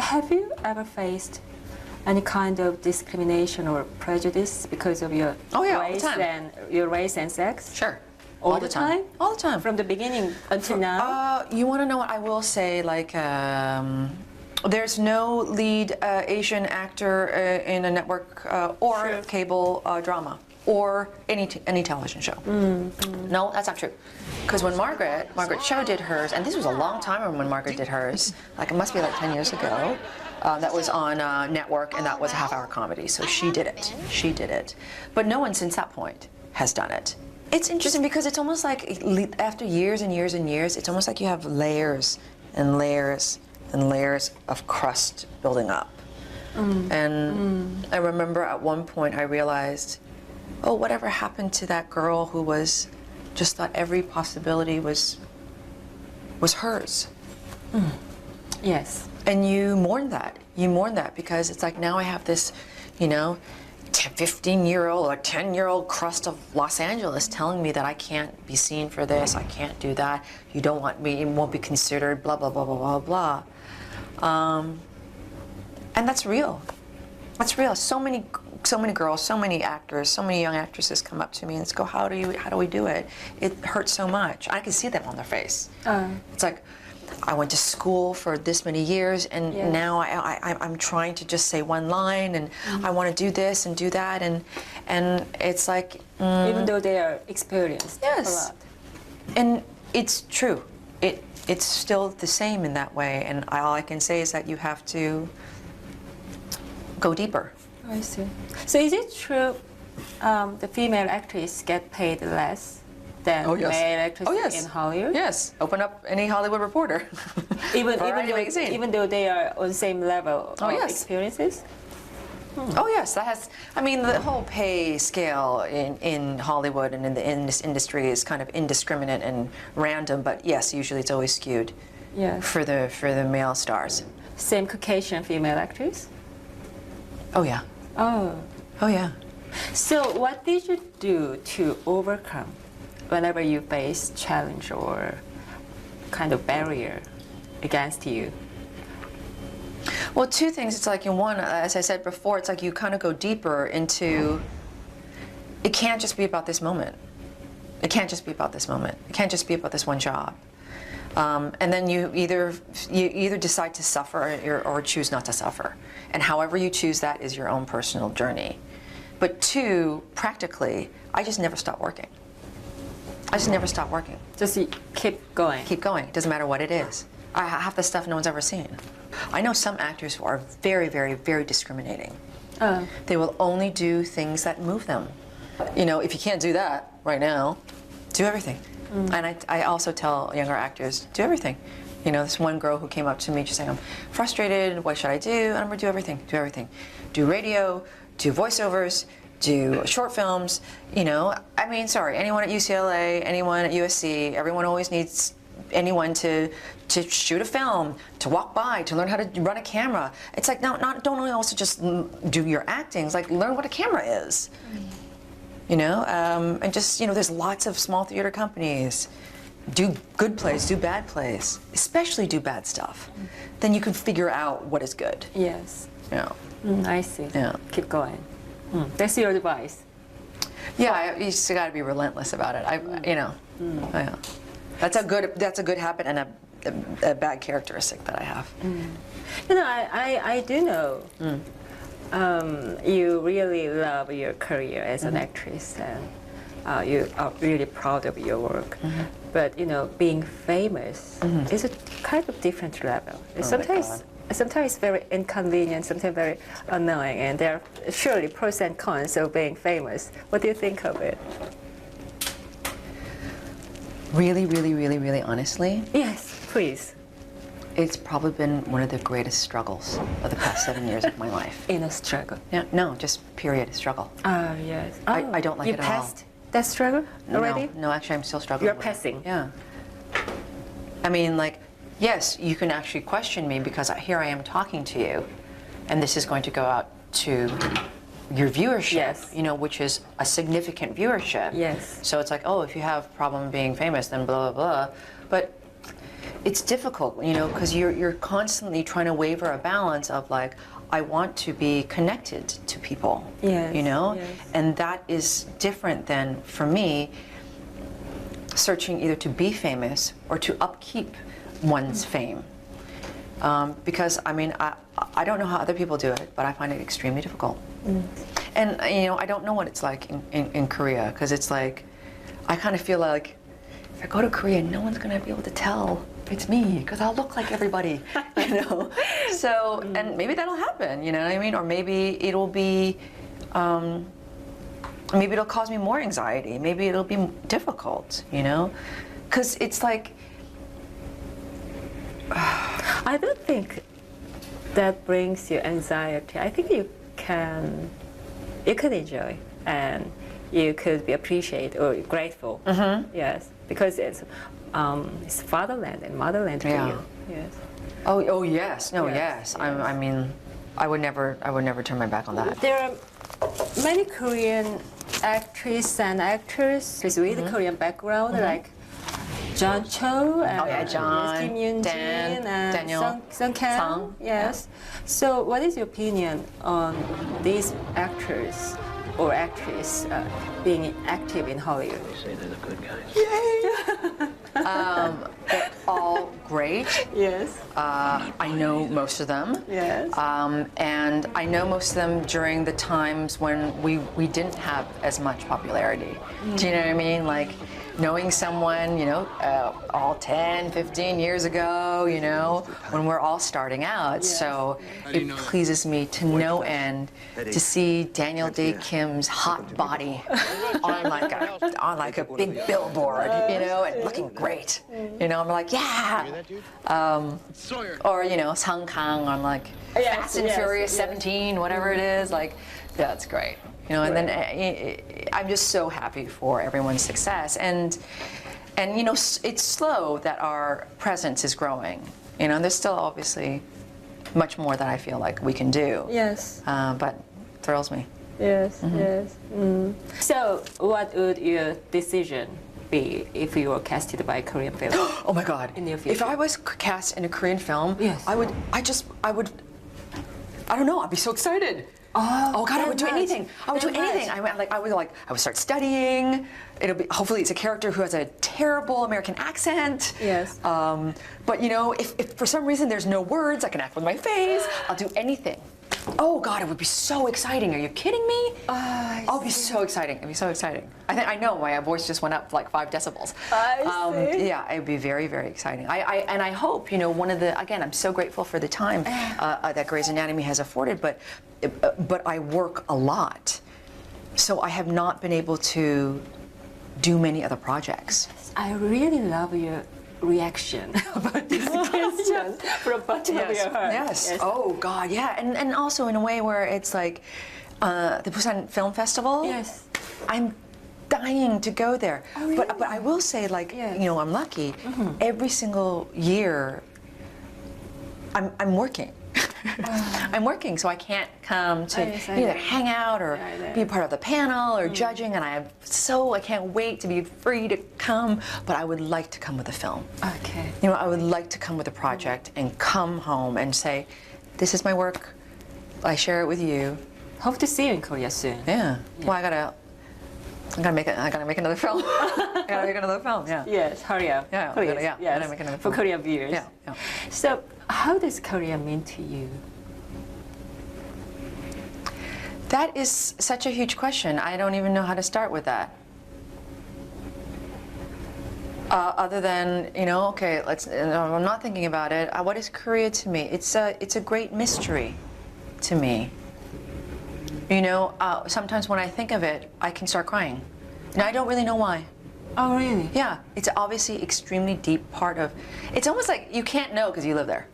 Have you ever faced any kind of discrimination or prejudice because of your Oh, yeah, all the race time. and your race and sex? Sure. All the time? All the time. From the beginning until now? You want to know what I will say? Like, there's no lead Asian actor in a network or Sure. cable drama or any television show. No, that's not true. Because when Margaret Cho did hers, and this was a long time ago when Margaret did hers, like it must be like 10 years ago. That was on network, and that was a half-hour comedy. So she did it. She did it. But no one since that point has done it. It's interesting because it's almost like after years and years and years, it's almost like you have layers and layers and layers of crust building up. And I remember at one point I realized, oh, whatever happened to that girl who was just thought every possibility was hers. Yes. And you mourn that. You mourn that because it's like now I have this, 15-year-old or 10-year-old crust of Los Angeles telling me that I can't be seen for this, I can't do that, you don't want me, it won't be considered, blah, blah, blah, blah, blah, blah. And that's real. That's real. So many girls, so many actors, so many young actresses come up to me and go, how do we do it? It hurts so much. I can see them on their face. It's like, I went to school for this many years, and Yes. now I'm trying to just say one line, and I want to do this and do that, and it's like Even though they are experienced Yes. a lot. and it's true. It's still the same in that way, and all I can say is that you have to go deeper. I see. So is it true the female actors get paid less than Oh, yes. male actresses Oh, yes. in Hollywood? Yes, open up any Hollywood Reporter. Variety magazine. even though they are on the same level Oh, of yes. experiences? Oh yes, that has. I mean, the whole pay scale in Hollywood and in this industry is kind of indiscriminate and random. But yes, usually it's always skewed Yes. for the male stars. Same Caucasian female actors? Oh yeah. Oh. Oh yeah. So what did you do to overcome whenever you face challenge or kind of barrier against you? Well, two things. It's like in one, as I said before, it's like you kind of go deeper into. It can't just be about this moment. It can't just be about this moment. It can't just be about this one job. And then you either decide to suffer or choose not to suffer. And however you choose that is your own personal journey. But two, practically, I just never stopped working. I just never stopped working. Just keep going. Keep going. It doesn't matter what it is. I have the stuff no one's ever seen. I know some actors who are very, very, very discriminating. They will only do things that move them. If you can't do that right now, do everything. And I also tell younger actors, do everything. This one girl who came up to me just saying, I'm frustrated, what should I do? And I'm going to do everything, do everything. Do radio, do voiceovers, do short films, sorry, anyone at UCLA, anyone at USC, everyone always needs anyone to shoot a film, to walk by, to learn how to run a camera. It's like, don't only also just do your acting, it's like learn what a camera is. And just, there's lots of small theater companies. Do good plays, do bad plays, especially do bad stuff. Then you can figure out what is good. Yes. Yeah. I see. Yeah. Keep going. That's your advice. Yeah, you just got to be relentless about it. Yeah. That's a good habit and a bad characteristic that I have. I do know you really love your career as an actress, and you are really proud of your work. But being famous is a kind of different level. Sometimes very inconvenient, sometimes very annoying, and there are surely pros and cons of being famous. What do you think of it? Really, really, really, really honestly, Yes, please. it's probably been one of the greatest struggles of the past 7 years of my life. In a struggle. Yeah, no, just period struggle. Yes. I don't like it at all. You passed that struggle already? No, actually I'm still struggling You're with it. passing. Yeah. I mean, yes, you can actually question me because here I am talking to you, and this is going to go out to your viewership, Yes. which is a significant viewership. Yes. So it's like, oh, if you have problem being famous, then blah, blah, blah. But it's difficult, you know, because you're constantly trying to waver a balance of like, I want to be connected to people, Yes, you know, yes. and that is different than for me searching either to be famous or to upkeep one's fame. Because I mean, I don't know how other people do it, but I find it extremely difficult. And you know, I don't know what it's like in Korea, because it's like, I kind of feel like if I go to Korea, no one's gonna be able to tell it's me, because I'll look like everybody, you know. So, and maybe that'll happen, you know what I mean? Or maybe it'll be, maybe it'll cause me more anxiety. Maybe it'll be difficult, you know, because it's like. I don't think that brings you anxiety. I think you could enjoy, and you could be appreciated or grateful. Yes, because it's fatherland and motherland for Yeah. you. Yes. Oh yes, no, Yes, yes. I mean, I would never turn my back on that. There are many Korean actresses and actors with Korean background, like John Cho and Oh, yeah, John, Kim Yoon Dan, Jin and Daniel, Sung Kang. Sung, Yes. So, what is your opinion on these actors or actresses being active in Hollywood? Say they're the good guys. They're all great. Yes. I know most of them. Yes. And I know most of them during the times when we didn't have as much popularity. Do you know what I mean? Like knowing someone, you know, all 10, 15 years ago, you know, when we're all starting out. Yes. So it pleases me to no end to see Daniel Day Kim's hot body on like a big billboard, you know, and looking great. You know, I'm like, yeah. Or, you know, Sung Kang on like Yes, Fast and yes, Furious yes. 17, whatever it is. Like, that's great. You know, and then I'm just so happy for everyone's success. And you know, it's slow that our presence is growing. You know, there's still obviously much more that I feel like we can do. Yes. But it thrills me. Yes. Yes. So, what would your decision be if you were casted by a Korean film? Oh my God! In the If future. I was cast in a Korean film, Yes. I would. I don't know. I'd be so excited. Oh God! I would do that anything. I would do much. anything. I would start studying. It'll be hopefully it's a character who has a terrible American accent. Yes. But you know, if for some reason there's no words, I can act with my face. I'll do anything. Oh God, it would be so exciting. Are you kidding me? It'd be so exciting. It'd be so exciting. I know my voice just went up like 5 decibels. I see. Yeah, it'd be very, very exciting. I hope, you know, again, I'm so grateful for the time that Grey's Anatomy has afforded, but I work a lot. So I have not been able to do many other projects. I really love your reaction about this question from bottom of your heart. Yes. Oh God, yeah. And also in a way where it's like the Busan Film Festival. Yes. I'm dying to go there. Oh, really? But I will say, like, Yes. you know, I'm lucky. Every single year I'm working. I'm working, so I can't come to Yes, I either know. hang out or I know. be part of the panel or judging, and I can't wait to be free to come, but I would like to come with a film. Okay. You know, I would like to come with a project and come home and say, this is my work, I share it with you. Hope to see you in Korea soon. Yeah. Well, I gotta make another film. I gotta make another film, yeah. Yes, hurry up. Yeah, please. yeah, I Yes. gotta make another For film. Korean viewers. Yeah, yeah. So, how does Korea mean to you? That is such a huge question. I don't even know how to start with that. Other than, you know, okay, I'm not thinking about it. What is Korea to me? It's a great mystery to me. You know, sometimes when I think of it, I can start crying. And I don't really know why. Oh, really? Yeah, it's obviously extremely deep part of. It's almost like you can't know because you live there.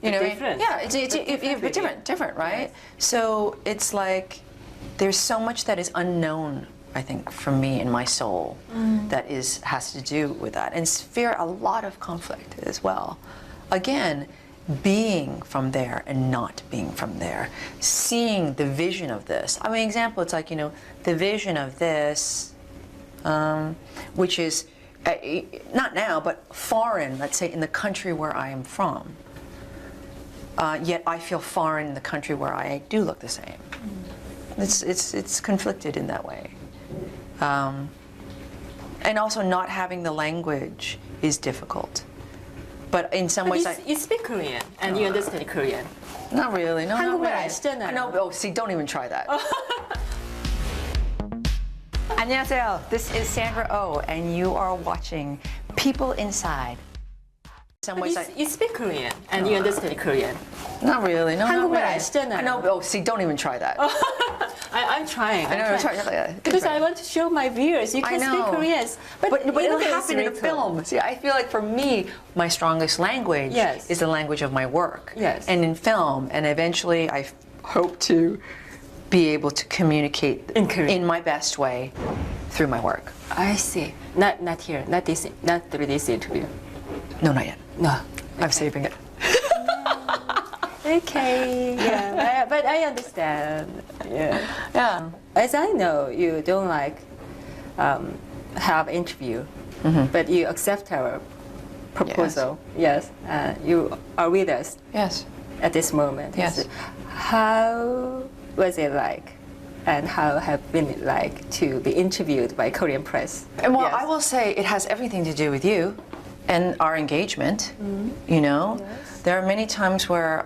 You know, what I mean? Different. Yeah, it's different, right? So it's like there's so much that is unknown, I think, for me in my soul, that has to do with that, and fear a lot of conflict as well. Again, being from there and not being from there, seeing the vision of this. I mean, example, it's like, you know, the vision of this, which is not now, but foreign, let's say, in the country where I am from. Yet I feel foreign in the country where I do look the same. It's conflicted in that way. And also not having the language is difficult. But in some ways, you speak Korean and you understand Korean. not really. No, not 한국말 really. 아시잖아요. I know. Oh, see, don't even try that. 안녕하세요. This is Sandra Oh, and you are watching People Inside. In some ways, You speak Korean and you understand Korean. not really. No, not 한국말 really. 아시잖아요. I know. Oh, see, don't even try that. I'm trying. I know. I'm trying. Because I want to show my viewers you I can speak know. Korean. But it'll English is happen in a little. film. See, I feel like for me, my strongest language Yes. is the language of my work. Yes. And in film, and eventually I hope to be able to communicate In Korean. in my best way through my work. I see. Not here. Not through this interview. No, not yet. No. I'm saving it. Okay. Yeah. but I understand. Yeah. Yeah. As I know, you don't like have interview, but you accept our proposal. Yes. You are with us Yes. at this moment. Yes. How was it like, and how have been it like to be interviewed by Korean press? And well, Yes. I will say it has everything to do with you and our engagement. You know, Yes. there are many times where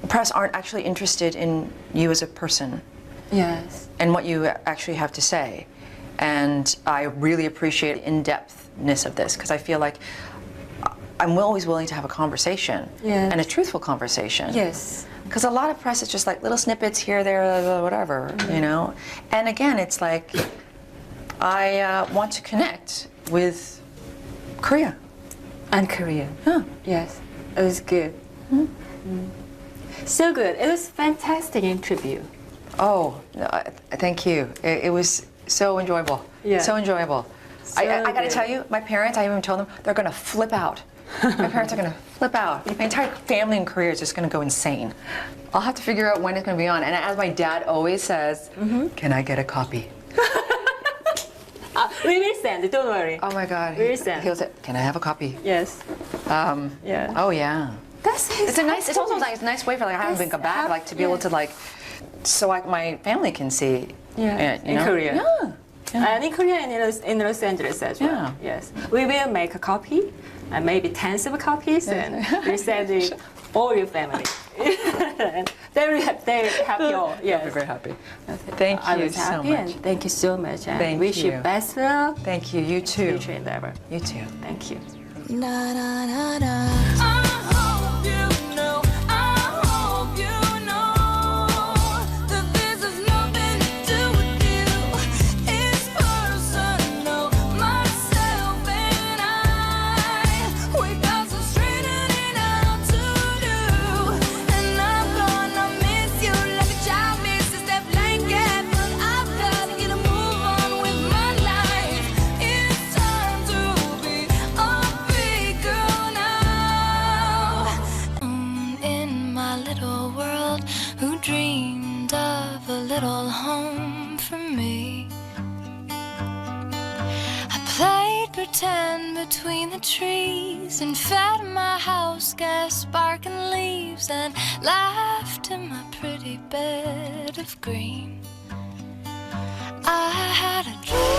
the press aren't actually interested in you as a person Yes. and what you actually have to say. And I really appreciate the in-depthness of this because I feel like I'm always willing to have a conversation Yes. and a truthful conversation. Yes. Because a lot of press is just like little snippets here, there, whatever, you know. And again, it's like I want to connect with Korea. And Korean. Huh. Yes. It was good. So good. It was fantastic interview. Oh, no, thank you. It was so enjoyable. Yeah. So enjoyable. So I got to good. tell you, my parents, I even told them, they're going to flip out. My parents are going to flip out. My entire family in Korea is just going to go insane. I'll have to figure out when it's going to be on. And as my dad always says, can I get a copy? We will send. Don't worry. Oh my God. Where is that? He'll say, can I have a copy? Yes. Yeah. Oh yeah. That's It's a nice. It's also like a nice way for like I haven't been come back, like to be able to like, so like my family can see. Yeah. you In know? Korea. Yeah. And in Korea and in Los Angeles as well. Yeah. Yes. We will make a copy, and maybe tens of copies, and we send it all your family. And they're happy all. Yes. We're very happy. Thank I you was so happy, much. and thank you so much. And Thank wish you you. best luck. Thank you. You too. Future endeavor. You too. Thank you. Na na na na. I hope you know. I hope you know that this has nothing to do with you. It's personal. Myself and I, we got some straightening out to do, and I'm gonna miss you like a child misses their blanket. But I've got to get a move on with my life. It's time to be a big girl now. In my little world, who dreamed of a little home for me? I played pretend between the trees and fed my house gas sparking leaves and laughed in my pretty bed of green. I had a dream.